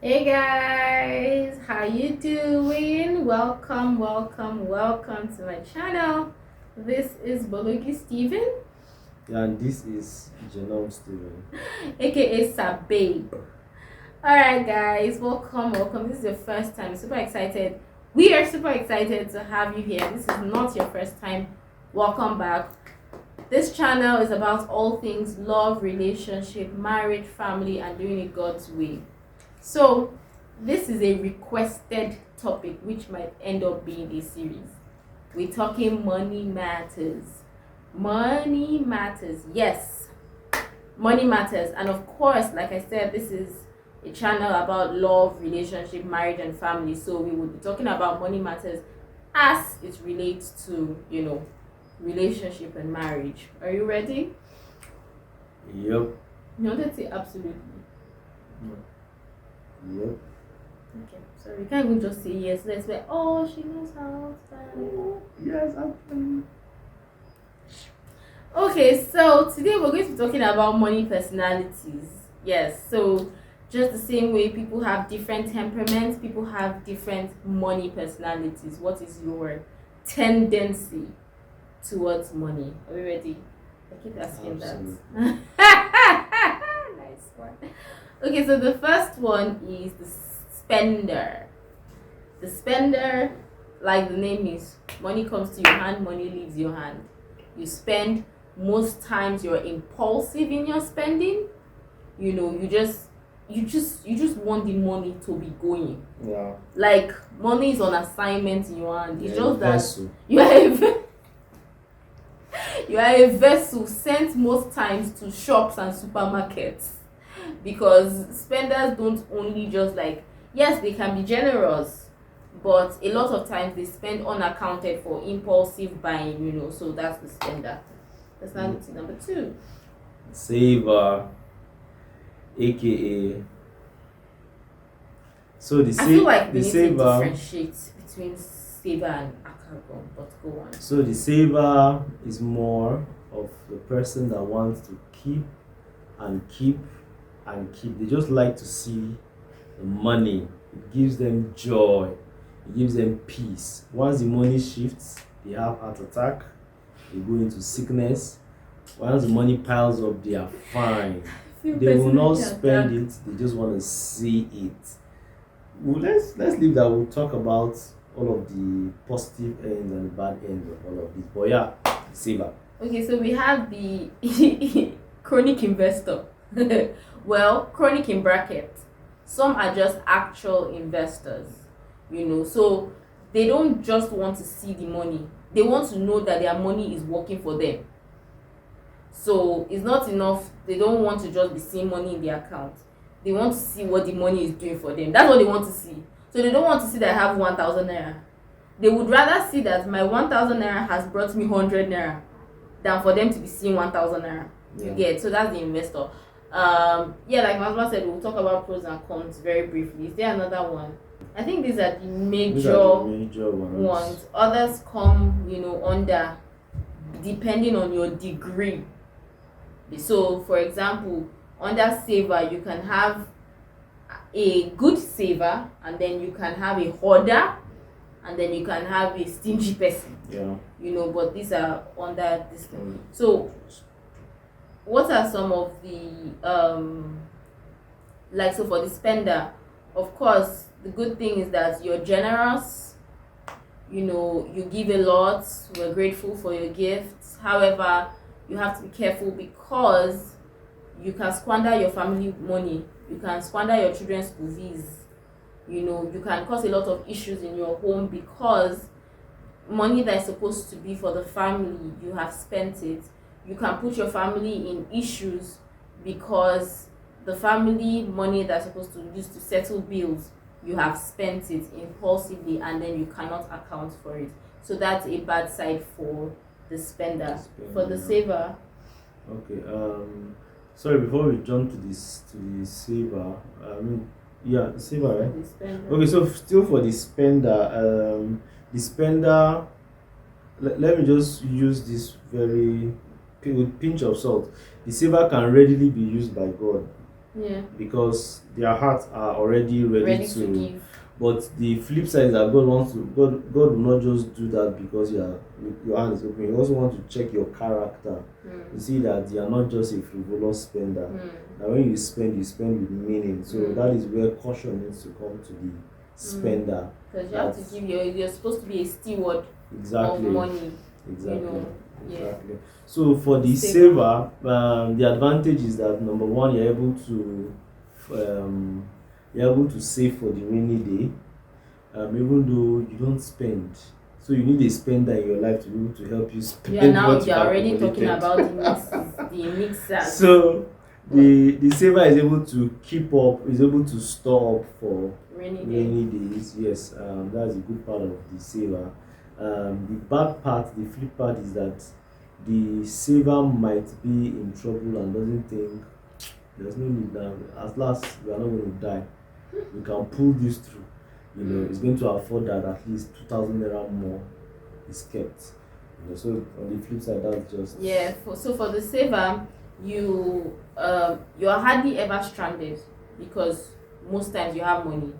Hey guys, how you doing? Welcome to my channel. This is Bologi Steven, And this is Genome Steven. aka Sababe. Alright guys, welcome. This is your first time. Super excited. We are super excited to have you here. This is not your first time. Welcome back. This channel is about all things love, relationship, marriage, family, and doing it God's way. So, this is a requested topic which might end up being a series. We're talking money matters. Money matters. Yes, money matters. And of course, like I said, this is a channel about love, relationship, marriage, and family. So, we will be talking about money matters as it relates to, relationship and marriage. Are you ready? Yep. No, let's say absolutely. Yep. Okay, so we can't even just say yes. Let's say, oh, she knows how to. Yes, I'm. Okay, so today we're going to be talking about money personalities. Yes, so just the same way people have different temperaments, people have different money personalities. What is your tendency towards money? Are we ready? I keep asking Absolutely. that. Nice one. Okay, so the first one is the spender. The spender, like the name is, money comes to your hand, money leaves your hand. You spend. Most times you're impulsive in your spending. You just want the money to be going. Yeah. Like money is on assignment in your hand. It's just that vessel. you are you are a vessel sent most times to shops and supermarkets, because spenders don't only just like, yes, they can be generous, but a lot of times they spend unaccounted for, impulsive buying. So that's the spender personality. Number two, Saver, aka. So the I feel like we the need to saver. differentiate between saver and akagon, but go on. So the saver is more of the person that wants to keep and keep and keep. They just like to see the money. It gives them joy. It gives them peace. Once the money shifts, they have heart attack. They go into sickness. Once the money piles up, they are fine. They will not spend it. They just want to see it. Well, let's leave that. We'll talk about all of the positive ends and the bad ends of all of this. But yeah, saver. Okay, so we have the chronic investor. Well, chronic in bracket. Some are just actual investors, so they don't just want to see the money. They want to know that their money is working for them. So it's not enough. They don't want to just be seeing money in their account. They want to see what the money is doing for them. That's what they want to see. So they don't want to see that I have 1,000 naira. They would rather see that my 1,000 naira has brought me 100 naira than for them to be seeing 1,000 naira. Yeah. You get? So that's the investor. Like my husband said, we'll talk about pros and cons very briefly. Is there another one? I think these are the major ones. Others come, under, depending on your degree. So, for example, under saver, you can have a good saver, and then you can have a hoarder, and then you can have a stingy person. Yeah. But these are under this thing. So, what are some of the so for the spender, of course, the good thing is that you're generous. You give a lot. We're grateful for your gifts. However, you have to be careful, because you can squander your family money. You can squander your children's school fees. You can cause a lot of issues in your home, because money that is supposed to be for the family, you have spent it. You can put your family in issues because the family money that's supposed to use to settle bills, you have spent it impulsively, and then you cannot account for it. So that's a bad side for the spender. For the saver, okay. Sorry, before we jump to the saver, the saver, right? the spender. Okay, so still for the spender, let me just use this with pinch of salt. The saver can readily be used by God. Yeah. because their hearts are already ready Ready to to. give. But the flip side is that God will not just do that because your hand is open. He also wants to check your character. You Mm. see that you are not just a frivolous spender. Mm. That when you spend with meaning. So Mm. that is where caution needs to come to the Mm. spender. Because you have to That's give you're supposed to be a steward of exactly. money. You Exactly. know. Yeah. Exactly. So for The the saver. saver, the advantage is that number one, um, you're able to save for the rainy day, even though you don't spend. So you need a spender in your life to be able to help you Yeah, spend now what you've you're already talking accumulated. about the mixers. So But the saver is able to keep up, is able to store up for rainy day. rainy days. Yes, that's a good part of the saver. The bad part, the flip part is that the saver might be in trouble and doesn't think there's no need now. At last, we are not going to die. We can pull this through. It's Mm. going to afford that at least 2,000 naira more is kept. So on the flip side, that's just Yeah, so for the saver, you're hardly ever stranded because most times you have money.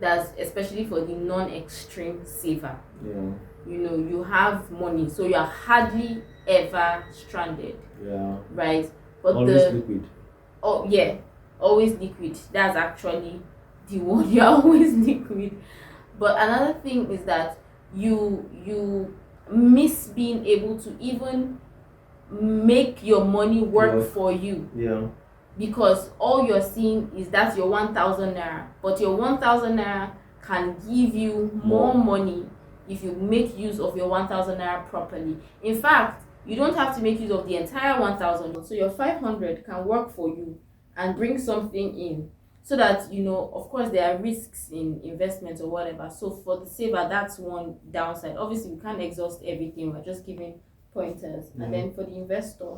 That's especially for the non-extreme saver. yeah, You have money, so you're hardly ever stranded, yeah, right? But always the liquid. oh yeah, always liquid. That's actually the one. You're always liquid. But another thing is that you miss being able to even make your money work Work. for you, Yeah, because all you're seeing is that your 1000 naira, but your 1000 naira can give you more more. money if you make use of your 1000 naira properly. In fact, you don't have to make use of the entire 1000, so your 500 can work for you and bring something in, so that of course there are risks in investment or whatever. So for the saver, that's one downside. Obviously we can't exhaust everything, we're just giving pointers. And Yeah. then for the investor.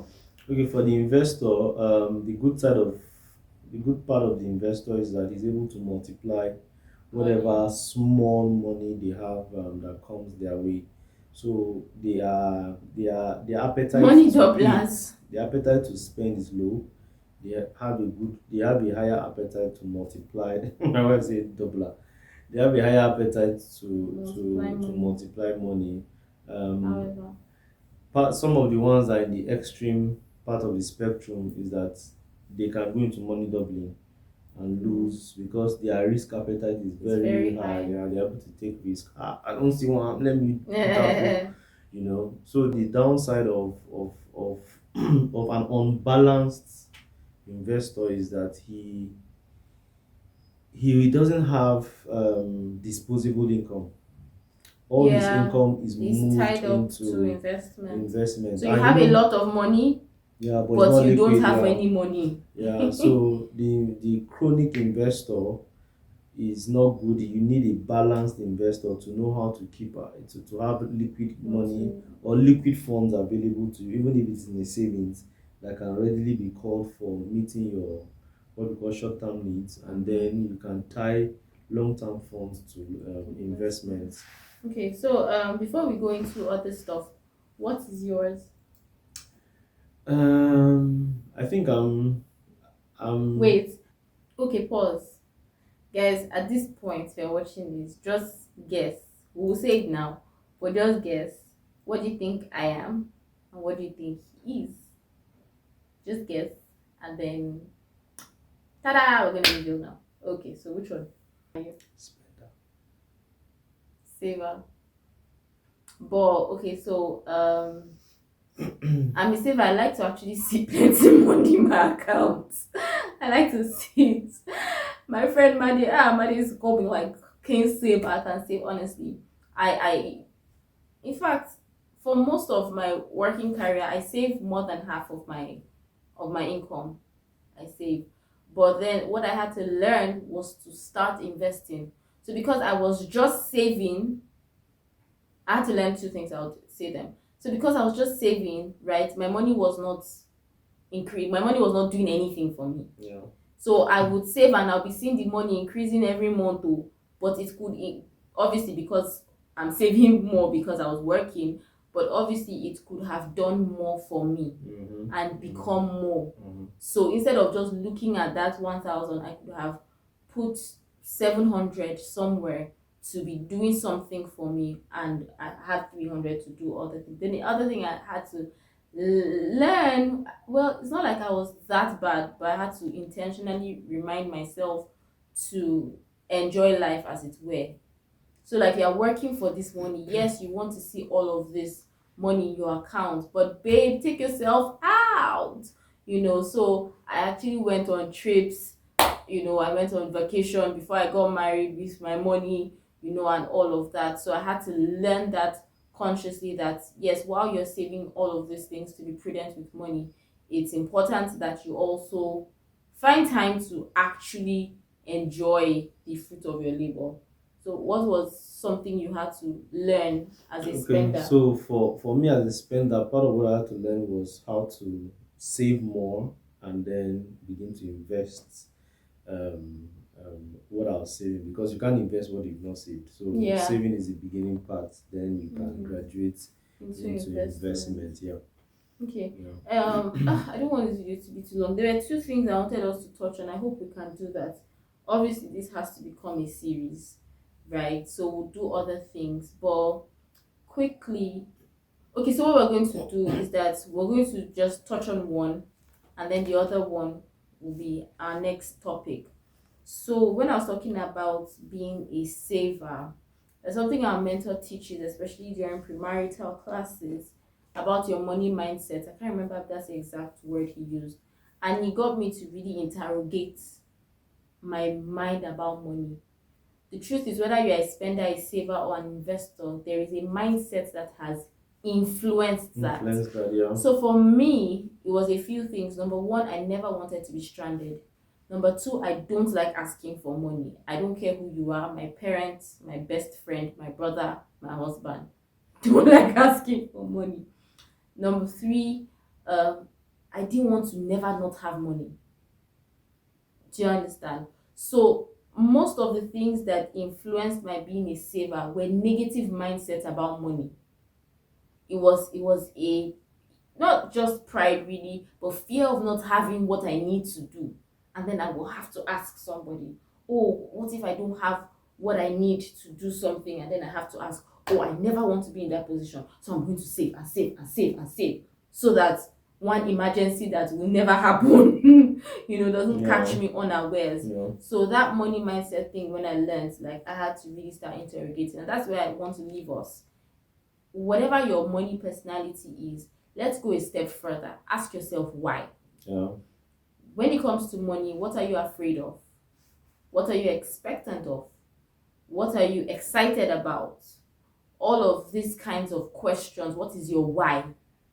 Okay, for the investor, the good part of the investor is that he's able to multiply whatever Money. small money they have that comes their way. So their appetite Money to eat, doublers. their appetite to spend is low. They have a higher appetite to multiply. My wife said doubler. They have a higher appetite Multiply to money. multiply money. Um, However. some of the ones that are in the extreme part of the spectrum is that they can go into money doubling and Mm. lose because their risk appetite is It's very very high. high. They're able to take risk. I don't see one. Let me put out. So the downside of of an unbalanced investor is that he doesn't have disposable income. All his Yeah, income is it's moved tied up to into investment. investment, So you and have a lot of money, yeah, but it's but not you don't liquid. have Yeah, any money. yeah. So the chronic investor is not good. You need a balanced investor to know how to to have liquid money To or liquid funds available to you, even if it's in a savings that can readily be called for meeting your what we call short-term needs, and then you can tie long-term funds to investment. investments. Okay, so before we go into other stuff, what is yours? I think I'm Wait. Okay, pause. Guys, at this point, if you're watching this, just guess. We'll say it now, but just guess. What do you think I am, and what do you think he is? Just guess, and then ta-da! We're gonna reveal now. Okay, so which one? Are you? spender. Saver. But okay, so I'm a saver. I like to actually see plenty money in my account. I like to see it. My friend Maddie is coming like, can you save? I can save honestly. I in fact, for most of my working career, I save more than half of my income. I save. But then what I had to learn was to start investing. So because I was just saving, I had to learn two things. I would say them. So because I was just saving, right, my money was not increase. My money was not doing anything for me. Yeah. So I would save and I'll be seeing the money increasing every month, but it could obviously because I'm saving more because I was working, but obviously it could have done more for me and become more. So instead of just looking at that 1,000, I could have put 700 somewhere to be doing something for me, and I had 300 to do other things. Then the other thing I had to learn, well, it's not like I was that bad, but I had to intentionally remind myself to enjoy life, as it were. So like you're working for this money, yes, you want to see all of this money in your account, but babe, take yourself out. So I actually went on trips. I went on vacation before I got married with my money, and all of that. So I had to learn that consciously, that yes, while you're saving all of these things, to be prudent with money, it's important that you also find time to actually enjoy the fruit of your labor. So what was something you had to learn as a Okay, spender? so for me as a spender, part of what I had to learn was how to save more and then begin to invest what I was saving, because you can't invest what you've not saved. So Yeah, saving is the beginning part, then you can graduate into into investment. investment. Yeah, Okay. yeah. I don't want this video to be too long. There were two things I wanted us to touch on. I hope we can do that. Obviously, this has to become a series, right? So we'll do other things, but quickly. Okay, so what we're going to do is that we're going to just touch on one, and then the other one will be our next topic. So when I was talking about being a saver, there's something our mentor teaches, especially during premarital classes, about your money mindset. I can't remember if that's the exact word he used. And he got me to really interrogate my mind about money. The truth is, whether you're a spender, a saver, or an investor, there is a mindset that has influenced that. Influence that, yeah. So for me, it was a few things. Number one, I never wanted to be stranded. Number two, I don't like asking for money. I don't care who you are, my parents, my best friend, my brother, my husband. Don't like asking for money. Number three, I didn't want to never not have money. Do you understand? So most of the things that influenced my being a saver were negative mindsets about money. It was a, not just pride really, but fear of not having what I need to do. And then I will have to ask somebody, oh, what if I don't have what I need to do something? And then I have to ask, oh, I never want to be in that position. So I'm going to save and save and save and save, so that one emergency that will never happen, doesn't catch me unawares. Yeah. So that money mindset thing, when I learned, like I had to really start interrogating. And that's where I want to leave us. Whatever your money personality is, let's go a step further. Ask yourself why. Yeah. When it comes to money, what are you afraid of? What are you expectant of? What are you excited about? All of these kinds of questions. What is your why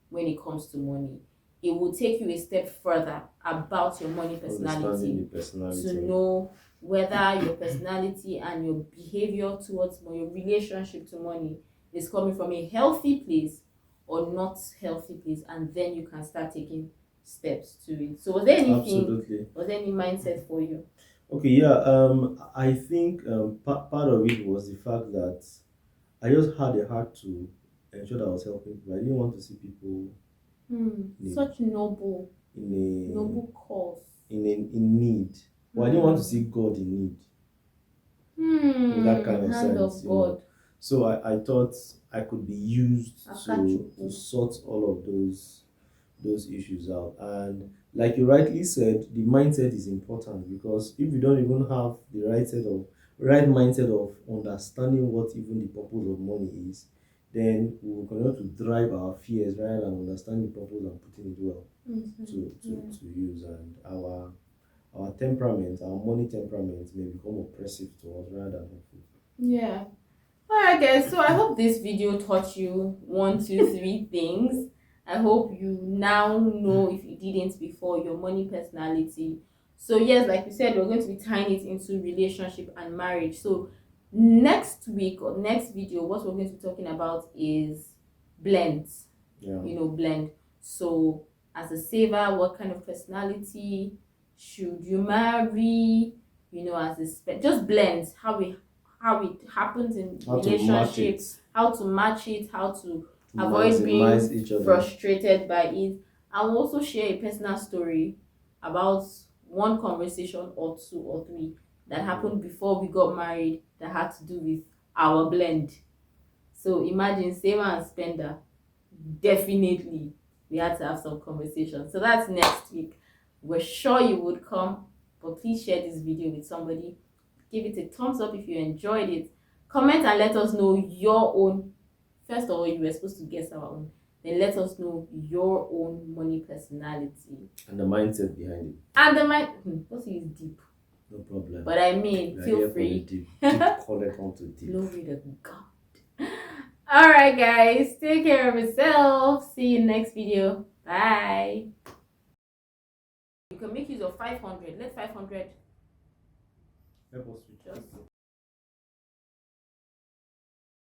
when it comes to money? It will take you a step further about your money Understanding personality the personality. to know whether your personality and your behavior towards money, your relationship to money, is coming from a healthy place or not healthy place, and then you can start taking steps to it. So was there anything, Absolutely. was there any mindset for you? Okay, yeah. I think part of it was the fact that I just had a heart to ensure that I was helping people. I didn't want to see people Such noble in cause. in need. Well, I didn't want to see God in need in that kind of Hand sense, of you know. God. So I thought I could be used to Akachukwu. sort all of those issues out. And like you rightly said, the mindset is important, because if you don't even have the right mindset of understanding what even the purpose of money is, then we will continue to drive our fears rather than understand the purpose and putting it well to use. And our temperament, our money temperament, may become oppressive to us rather than helpful. Yeah. Alright guys, so I hope this video taught you 1, 2, 3 things. I hope you now know, if you didn't before, your money personality. So yes, like we said, we're going to be tying it into relationship and marriage. So next week or next video, what we're going to be talking about is blends. Yeah. Blend. So as a saver, what kind of personality should you marry? As just blends, how it happens in How to match relationships, it. how to match it, how to avoid maximize being each other. frustrated by it. I will also share a personal story about one conversation or two or three that happened before we got married that had to do with our blend. So imagine saver and spender. Definitely we had to have some conversation. So that's next week. We're sure you would come, but please share this video with somebody. Give it a thumbs up if you enjoyed it. Comment and let us know your own. First of all, you were supposed to guess our own. Then let us know your own money personality And the mindset behind it. and the mind. What is deep? No problem. But I mean, We are feel here for the free. deep call it onto deep. Glory to God. All right, guys. Take care of yourself. See you next video. Bye. You can make use of 500. Let 500 Help us with just